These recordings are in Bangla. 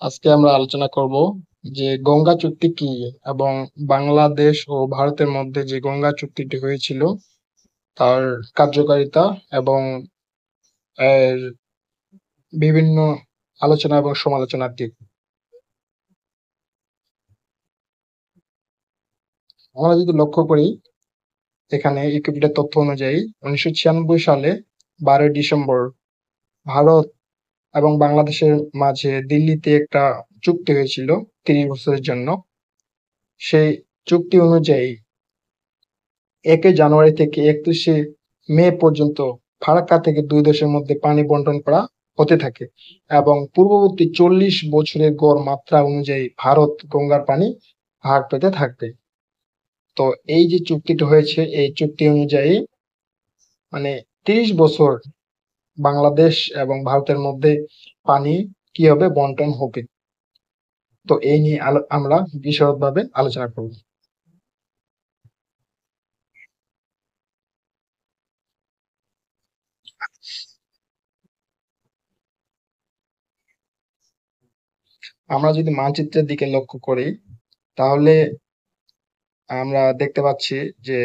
আজকে আমরা আলোচনা করব যে গঙ্গা চুক্তি কি এবং বাংলাদেশ ও ভারতের মধ্যে যে গঙ্গা চুক্তিটি হয়েছিল তার কার্যকারিতা এবং এর বিভিন্ন আলোচনা এবং সমালোচনার দিক। আমরা যদি লক্ষ্য করি, এখানে উইকিপিডিয়ার তথ্য অনুযায়ী 1996 সালে 12 ডিসেম্বর ভারত এবং বাংলাদেশের মাঝে দিল্লিতে একটা চুক্তি হয়েছিল 30 বছরের জন্য। সেই চুক্তি অনুযায়ী 1 জানুয়ারি থেকে 31 মে পর্যন্ত ফারাক্কা থেকে দুই দেশের মধ্যে পানি বন্টন করা হতে থাকে এবং পূর্ববর্তী 40 বছরের গড় মাত্রা অনুযায়ী ভারত গঙ্গার পানি ভাগ পেতে থাকবে। তো এই যে চুক্তিটা হয়েছে, এই চুক্তি অনুযায়ী মানে 30 বছর বাংলাদেশ এবং ভারতের মধ্যে পানি কিভাবে বন্টন হবে, তো এই নিয়ে আমরা বিশদভাবে আলোচনা করব। আমরা যদি মানচিত্রের দিকে লক্ষ্য করি, তাহলে আমরা দেখতে পাচ্ছি যে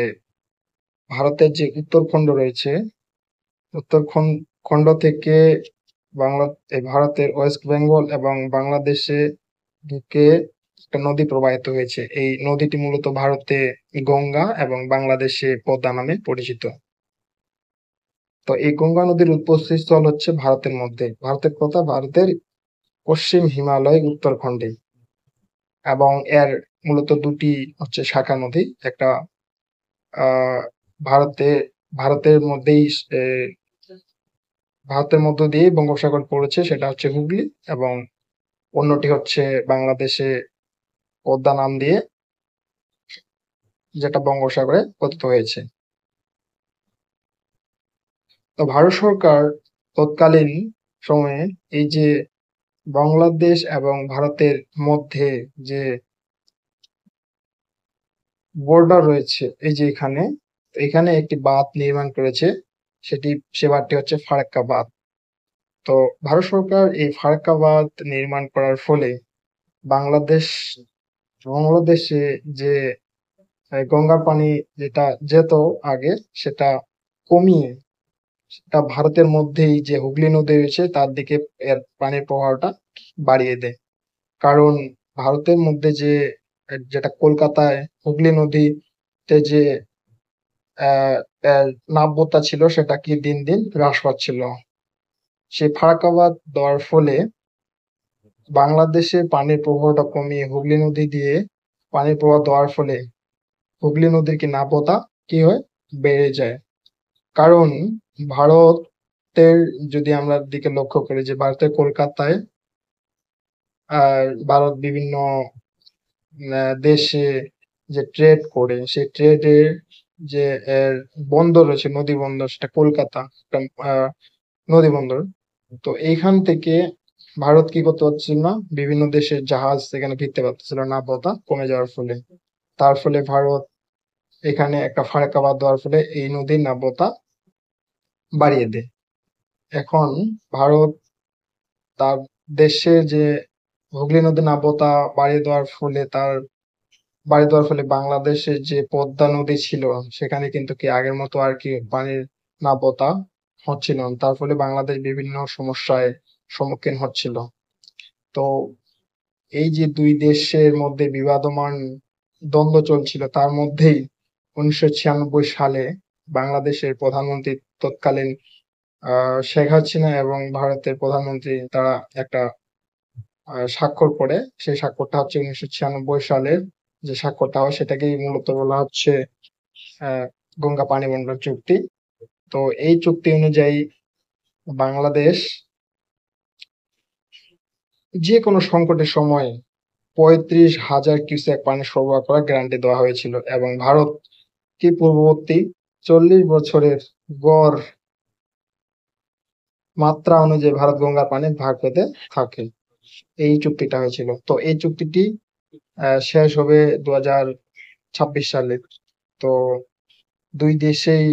ভারতের যে উত্তরখণ্ড রয়েছে, উত্তরখণ্ড থেকে ভারতের ওয়েস্ট বেঙ্গল এবং বাংলাদেশে ঢুকে একটা নদী প্রবাহিত হয়েছে। এই নদীটি মূলত ভারতে গঙ্গা এবং বাংলাদেশে পদ্মা নামে পরিচিত। তো এই গঙ্গা নদীর উৎপত্তিস্থল হচ্ছে ভারতের পশ্চিম হিমালয় উত্তরখণ্ডে, এবং এর মূলত দুটি হচ্ছে শাখা নদী। একটা আহ ভারতে ভারতের মধ্যেই ভারতের মধ্য দিয়ে বঙ্গোপসাগর পড়েছে, সেটা হচ্ছে হুগলি, এবং অন্যটি হচ্ছে বাংলাদেশে পদ্মা নাম দিয়ে, যেটা বঙ্গোপসাগরে পতিত হয়েছে। তো ভারত সরকার তৎকালীন সময়ে এই যে বাংলাদেশ এবং ভারতের মধ্যে যে বর্ডার রয়েছে, এই যে এখানে এখানে একটি বাঁধ নির্মাণ করেছে। সে বাঁধটি হচ্ছে ফারাক্কা বাঁধ। তো ভারত সরকার এই ফারাক্কা বাঁধ নির্মাণ করার ফলে বাংলাদেশ বাংলাদেশে যে গঙ্গার পানি যেটা যেত আগে, সেটা কমিয়ে সেটা ভারতের মধ্যেই যে হুগলি নদী রয়েছে তার দিকে এর পানির প্রবাহটা বাড়িয়ে দেয়। কারণ ভারতের মধ্যে যে যেটা কলকাতায় হুগলি নদীতে যে আহ আহ, নাব্যতা ছিল, সেটা কি দিন দিন হ্রাস পাচ্ছিল। সেই ফারাক্কা বাঁধ দেওয়ার ফলে বাংলাদেশে পানির প্রবাহটা কমিয়ে হুগলি নদী দিয়ে পানির প্রবাহ দেওয়ার ফলে হুগলি নদীর কি নাব্যতা কি হয়, বেড়ে যায়। কারণ ভারতের যদি আমরা দিকে লক্ষ্য করি, যে ভারতের কলকাতায় ভারত বিভিন্ন দেশে যে ট্রেড করে, সেই ট্রেডের যে এর বন্দর রয়েছে, নদী বন্দর, সেটা কলকাতা একটা নদী বন্দর। তো এইখান থেকে ভারত কি করতে পারছিল না, বিভিন্ন দেশের জাহাজ সেখানে ভিড়তে পারতেছিল না, নাব্যতা কমে যাওয়ার ফলে। তার ফলে ভারত এখানে একটা ফারাক্কা বাঁধ দেওয়ার ফলে এই নদীর নাব্যতা বাড়িয়ে দেয়। এখন ভারত তার দেশে যে হুগলি নদীর নাব্যতা বাড়িয়ে দেওয়ার ফলে বাংলাদেশের যে পদ্মা নদী ছিল, সেখানে কিন্তু কি আগের মতো আর কি পানির নাব্যতা হচ্ছিল না। তার ফলে বাংলাদেশ বিভিন্ন সমস্যায় সম্মুখীন হচ্ছিল। তো এই যে দুই দেশের মধ্যে বিবাদমান দ্বন্দ্ব চলছিল, তার মধ্যেই 1996 সালে বাংলাদেশের প্রধানমন্ত্রী তৎকালীন শেখ হাসিনা এবং ভারতের প্রধানমন্ত্রী তারা একটা স্বাক্ষর করে। সেই স্বাক্ষরটা হচ্ছে 1996 সালের যে স্বাক্ষরটা হয়, সেটাকেই মূলত বলা হচ্ছে আহ গঙ্গা পানি বন্টন চুক্তি। তো এই চুক্তি অনুযায়ী বাংলাদেশ যে কোনো সংকটের সময় 35,000 কিউসেক পানি সরবরাহ করার গ্যারান্টি দেওয়া হয়েছিল, এবং ভারতকে পূর্ববর্তী 40 বছরের গড় মাত্রা অনুযায়ী ভারত গঙ্গার পানি ভাগ পেতে থাকে। এই চুক্তিটা হয়েছিল। তো এই চুক্তিটি শেষ হবে 2026 সালে। তো দুই দেশেই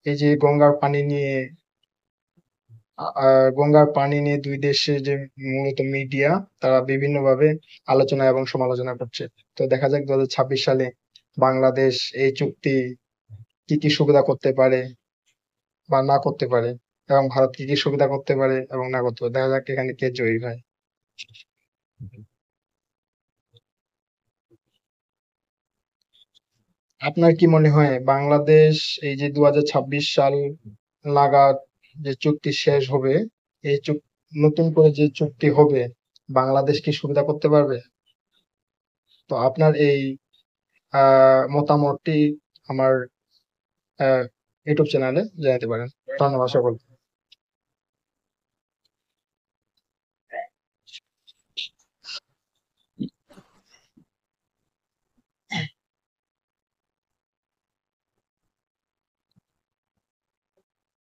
এই যে গঙ্গার পানি নিয়ে গঙ্গার পানি নিয়ে দুই দেশের যে মূলত মিডিয়া তারা বিভিন্নভাবে আলোচনা এবং সমালোচনা করছে। তো দেখা যাক 2026 সালে বাংলাদেশ এই চুক্তি কি কি সুবিধা করতে পারে বা না করতে পারে, এবং ভারত কি কি সুবিধা করতে পারে এবং না করতে পারে। দেখা যাক এখানে কে জয়ী হয়। আপনার কি মনে হয় বাংলাদেশ এই যে 2026 সাল নাগাদ যে চুক্তি শেষ হবে, এই নতুন করে যে চুক্তি হবে, বাংলাদেশ কি সুবিধা করতে পারবে? তো আপনার এই মতামতটি আমার ইউটিউব চ্যানেলে জানাতে পারেন। ধন্যবাদ সকলকে।